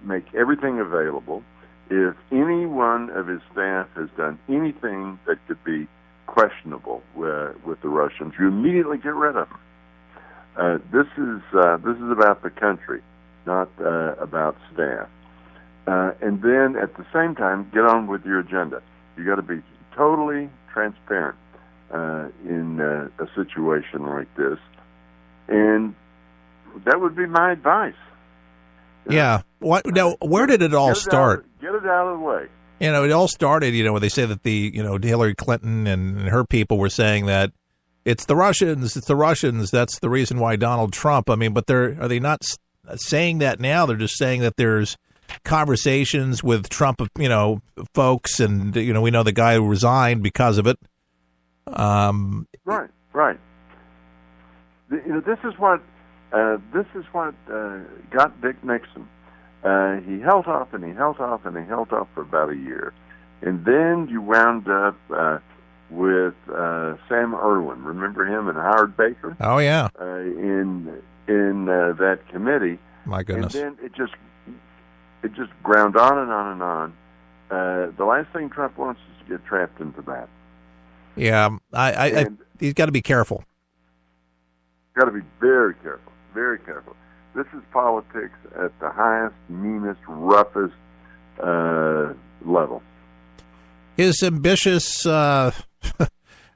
make everything available. If any one of his staff has done anything that could be questionable with the Russians, you immediately get rid of them. This is about the country, not about staff. And then at the same time, get on with your agenda. You got to be totally transparent in a situation like this, and that would be my advice. Yeah. What? Now, where did it all start? Get it out of the way. You know, it all started, when they say that Hillary Clinton and her people were saying that it's the Russians, that's the reason why Donald Trump, but are they not saying that now? They're just saying that there's conversations with Trump, folks, and, we know the guy who resigned because of it. Right. This is what got Dick Nixon. He held off for about a year, and then you wound up with Sam Erwin. Remember him and Howard Baker? Oh yeah. In that committee. My goodness. And then it just ground on and on and on. The last thing Trump wants is to get trapped into that. Yeah, he's got to be careful. Got to be very careful, very careful. This is politics at the highest, meanest, roughest level. His ambitious, a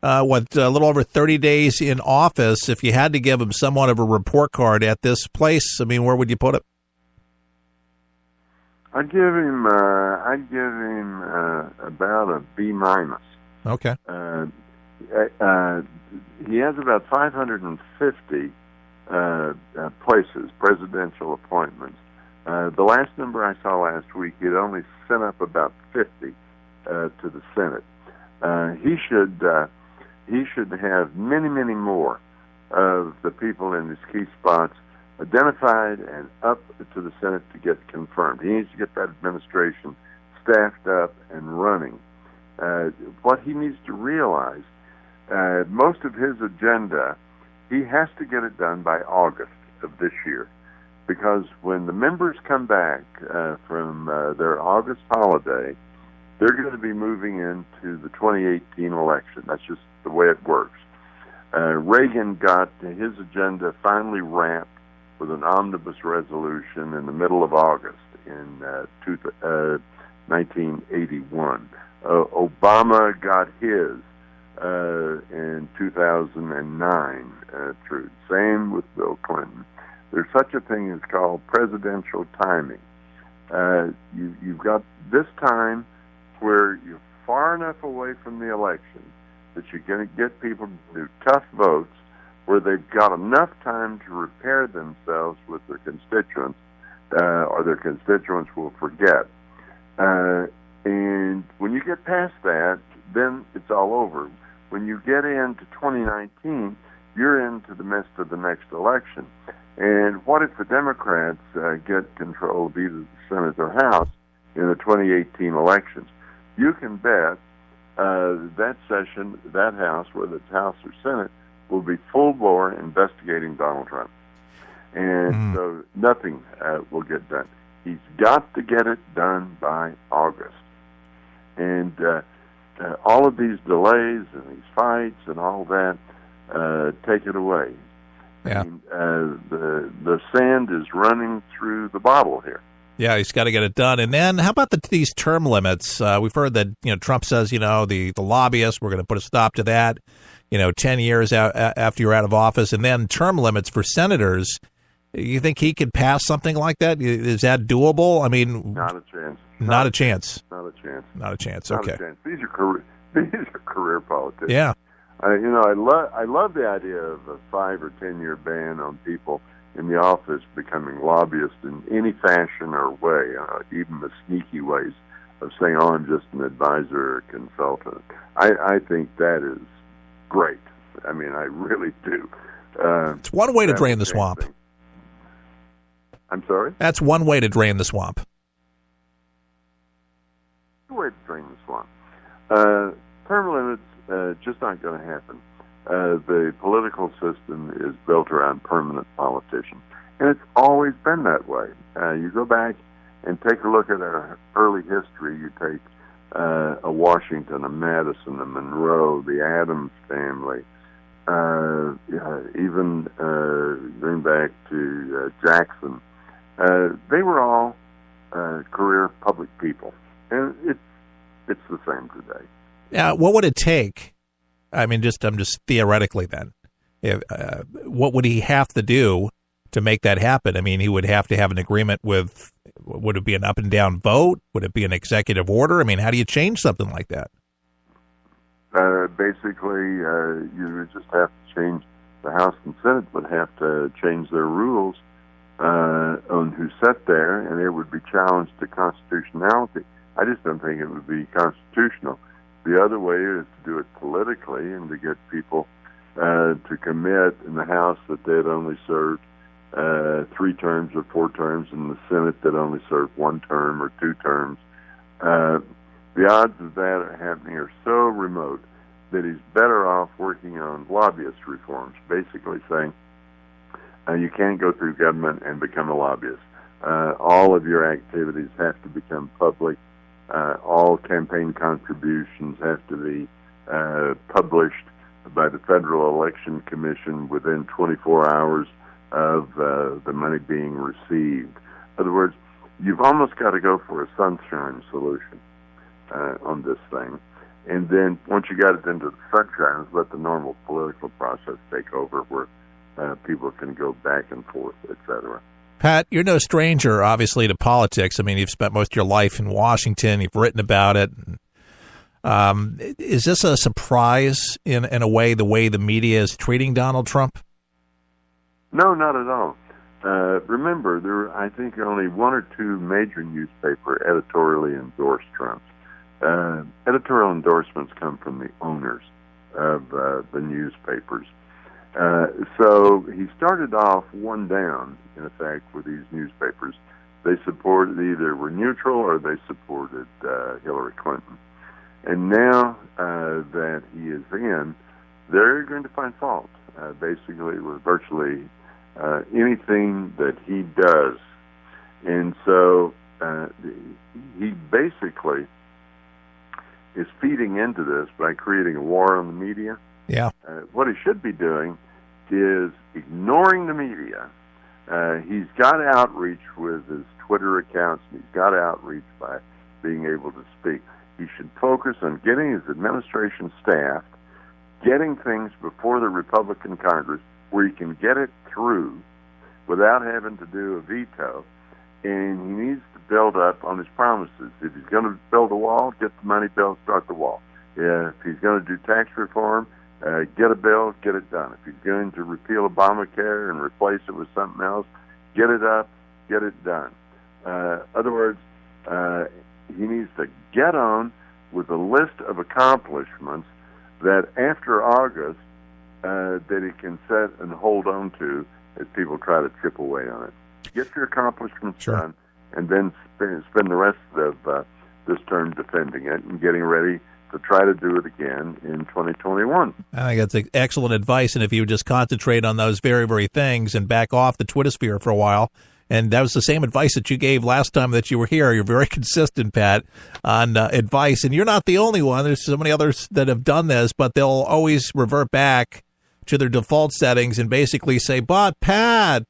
little over 30 days in office, if you had to give him somewhat of a report card at this place, where would you put it? I'd give him about a B-. Okay. He has about 550 places, presidential appointments. The last number I saw last week, he'd only sent up about 50 to the Senate. He should have many, many more of the people in his key spots identified and up to the Senate to get confirmed. He needs to get that administration staffed up and running. What he needs to realize, most of his agenda, he has to get it done by August of this year, because when the members come back from their August holiday, they're going to be moving into the 2018 election. That's just the way it works. Reagan got his agenda finally wrapped with an omnibus resolution in the middle of August in 1981. Obama got his in 2009 through. Same with Bill Clinton. There's such a thing as called presidential timing. You've got this time where you're far enough away from the election that you're going to get people to do tough votes where they've got enough time to repair themselves with their constituents, or their constituents will forget. And when you get past that, then it's all over. When you get into 2019, you're into the midst of the next election. And what if the Democrats get control of either the Senate or House in the 2018 elections? You can bet that session, that House, whether it's House or Senate, will be full-bore investigating Donald Trump. And so nothing will get done. He's got to get it done by August. And all of these delays and these fights and all that, take it away. Yeah. I mean, the sand is running through the bottle here. Yeah, he's got to get it done. And then how about these term limits? We've heard that Trump says the lobbyists, we're going to put a stop to that. 10 years after you're out of office, and then term limits for senators. You think he could pass something like that? Is that doable? Not a chance. Not a chance. Not a chance. Not a chance. Not Okay. a chance. These are career politicians. Yeah. I love the idea of a 5 or 10 year ban on people in the office becoming lobbyists in any fashion or way, even the sneaky ways of saying, "Oh, I'm just an advisor or consultant." I think that is great. I really do. It's one way to drain the swamp. Thing. I'm sorry? That's one way to drain the swamp. Way to drain the swamp. Term limits just not going to happen. the political system is built around permanent politicians. And it's always been that way. You go back and take a look at our early history. You take a Washington, a Madison, a Monroe, the Adams family, even going back to Jackson. They were all career public people. And it's the same today. What would it take? I mean, I'm just theoretically then. What would he have to do to make that happen? I mean, he would have to have an agreement with, would it be an up and down vote? Would it be an executive order? I mean, how do you change something like that? Basically, you would just have to change, the House and Senate would have to change their rules on who sat there, and it would be challenged to constitutionality. I just don't think it would be constitutional. The other way is to do it politically and to get people to commit in the House that they'd only served 3 terms or 4 terms, in the Senate that only served 1 term or 2 terms. The odds of that are happening are so remote that he's better off working on lobbyist reforms, basically saying you can't go through government and become a lobbyist. All of your activities have to become public. All campaign contributions have to be published by the Federal Election Commission within 24 hours of the money being received. In other words, you've almost got to go for a sunshine solution on this thing. And then once you got it into the sunshine, let the normal political process take over where people can go back and forth, etc. Pat, you're no stranger, obviously, to politics. I mean, you've spent most of your life in Washington. You've written about it. Is this a surprise in a way, the way the media is treating Donald Trump? No, not at all. Remember, there were, I think, only 1 or 2 major newspaper editorially endorsed Trump. Editorial endorsements come from the owners of the newspapers. So he started off 1 down, in effect, with these newspapers. They supported, either were neutral or they supported Hillary Clinton. And now that he is in, they're going to find fault, basically, with virtually anything that he does. And so he basically is feeding into this by creating a war on the media. Yeah. What he should be doing is ignoring the media. He's got outreach with his Twitter accounts. He's got outreach by being able to speak. He should focus on getting his administration staffed, getting things before the Republican Congress where he can get it through without having to do a veto. And he needs to build up on his promises. If he's going to build a wall, get the money built, start the wall. If he's going to do tax reform, get a bill, get it done. If he's going to repeal Obamacare and replace it with something else, get it up, get it done. Other words, he needs to get on with a list of accomplishments that after August that he can set and hold on to as people try to chip away on it. Get your accomplishments done, and then spend the rest of this term defending it and getting ready to try to do it again in 2021. I think that's excellent advice, and if you would just concentrate on those very, very things and back off the Twitter sphere for a while. And that was the same advice that you gave last time that you were here. You're very consistent, Pat, on advice. And you're not the only one. There's so many others that have done this, but they'll always revert back to their default settings and basically say, but Pat,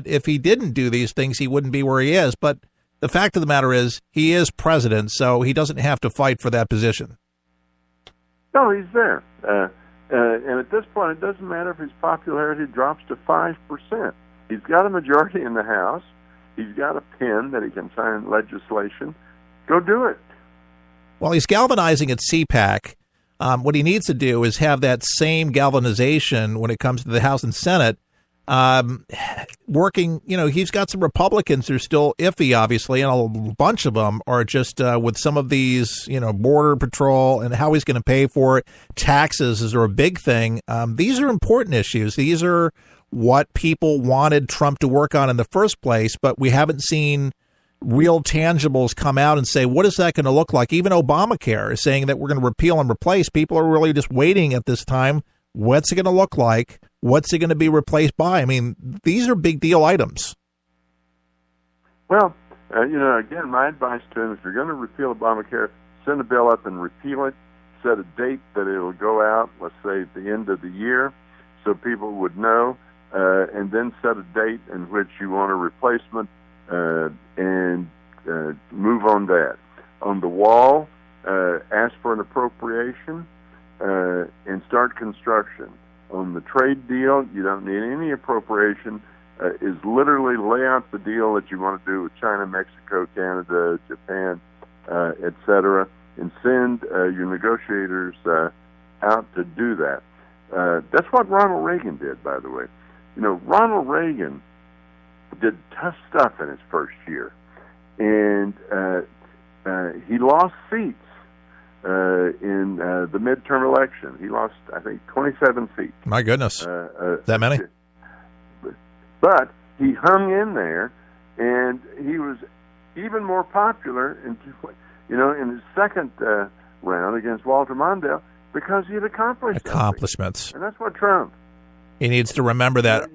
if he didn't do these things, he wouldn't be where he is. But the fact of the matter is he is president, so he doesn't have to fight for that position. No, he's there. And at this point, it doesn't matter if his popularity drops to 5%. He's got a majority in the House. He's got a pen that he can sign legislation. Go do it. Well, he's galvanizing at CPAC. What he needs to do is have that same galvanization when it comes to the House and Senate. Working, he's got some Republicans who are still iffy, obviously, and a bunch of them are just with some of these, border patrol and how he's going to pay for it. Taxes are a big thing. These are important issues. These are what people wanted Trump to work on in the first place, but we haven't seen real tangibles come out and say, what is that going to look like? Even Obamacare is saying that we're going to repeal and replace. People are really just waiting at this time What's it going to look like? What's it going to be replaced by? I mean, these are big deal items. Well, again, my advice to him, if you're going to repeal Obamacare, send a bill up and repeal it. Set a date that it will go out, let's say at the end of the year, so people would know, and then set a date in which you want a replacement and move on that. On the wall, ask for an appropriation and start construction. On the trade deal, you don't need any appropriation. Is literally lay out the deal that you want to do with China, Mexico, Canada, Japan, etc., and send your negotiators out to do that. That's what Ronald Reagan did, by the way. Ronald Reagan did tough stuff in his first year, and he lost seats in the midterm election. He lost, I think, 27 seats. My goodness. That many? But he hung in there, and he was even more popular in his second round against Walter Mondale because he had accomplished accomplishments. Something. And that's what Trump. He needs to remember that.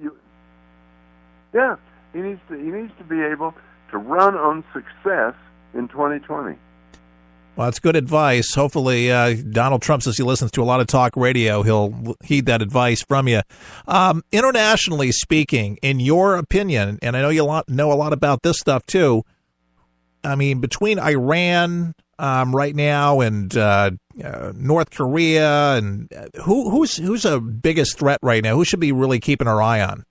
He needs to be able to run on success in 2020. Well, that's good advice. Hopefully, Donald Trump, since he listens to a lot of talk radio, he'll heed that advice from you. Internationally speaking, in your opinion, and I know you know a lot about this stuff too, I mean, between Iran right now and North Korea, and who's the biggest threat right now? Who should be really keeping our eye on?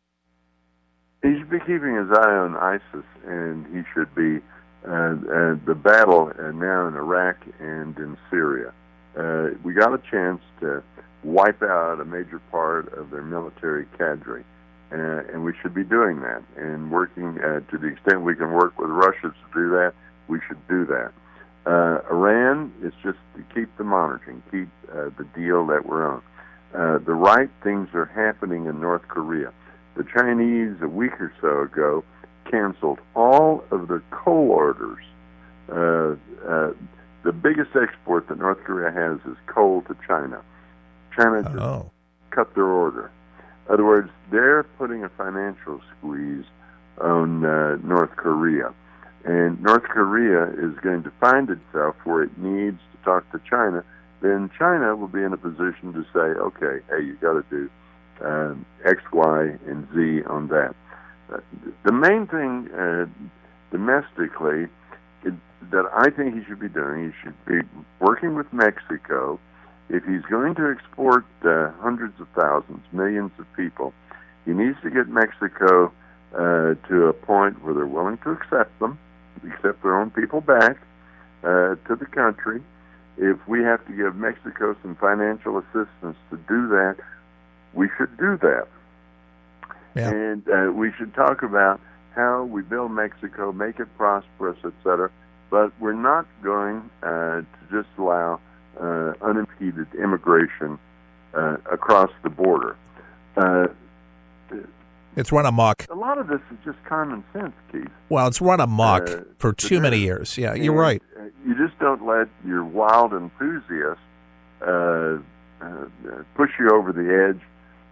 He should be keeping his eye on ISIS, and he should be the battle now in Iraq and in Syria. We got a chance to wipe out a major part of their military cadre, and we should be doing that and working to the extent we can work with Russia to do that. We should do that. Iran is just to keep the monitoring, keep the deal that we're on. The right things are happening in North Korea. The Chinese, a week or so ago, canceled all of their coal orders. The biggest export that North Korea has is coal to China. China just cut their order. In other words, they're putting a financial squeeze on North Korea. And North Korea is going to find itself where it needs to talk to China. Then China will be in a position to say, okay, hey, you got to do X, Y, and Z on that. The main thing domestically that I think he should be doing, he should be working with Mexico. If he's going to export hundreds of thousands, millions of people, he needs to get Mexico to a point where they're willing to accept their own people back to the country. If we have to give Mexico some financial assistance to do that, we should do that. Yeah. And we should talk about how we build Mexico, make it prosperous, etc. But we're not going to just allow unimpeded immigration across the border. It's run amok. A lot of this is just common sense, Keith. Well, it's run amok for too many years. Yeah, you're right. You just don't let your wild enthusiasts push you over the edge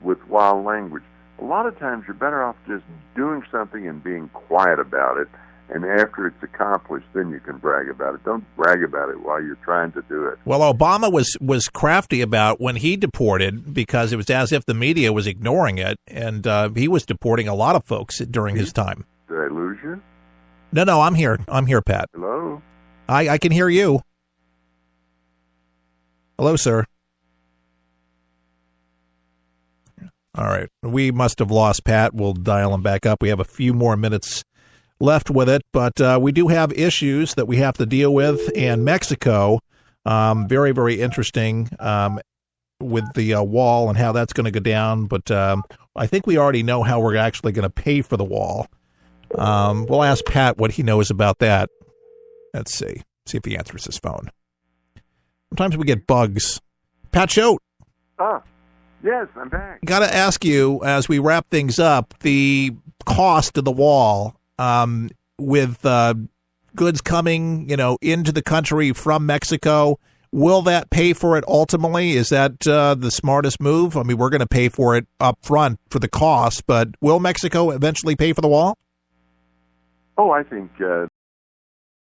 with wild language. A lot of times you're better off just doing something and being quiet about it, and after it's accomplished, then you can brag about it. Don't brag about it while you're trying to do it. Well, Obama was crafty about when he deported, because it was as if the media was ignoring it, and he was deporting a lot of folks during his time. Did I lose you? No, I'm here. I'm here, Pat. Hello? I can hear you. Hello, sir. All right. We must have lost Pat. We'll dial him back up. We have a few more minutes left with it, but we do have issues that we have to deal with. And Mexico, very, very interesting with the wall and how that's going to go down. But I think we already know how we're actually going to pay for the wall. We'll ask Pat what he knows about that. Let's see if he answers his phone. Sometimes we get bugs. Pat Choate. Yes, I'm back. Got to ask you, as we wrap things up, the cost of the wall with goods coming, into the country from Mexico. Will that pay for it ultimately? Is that the smartest move? I mean, we're going to pay for it up front for the cost, but will Mexico eventually pay for the wall? Oh, I think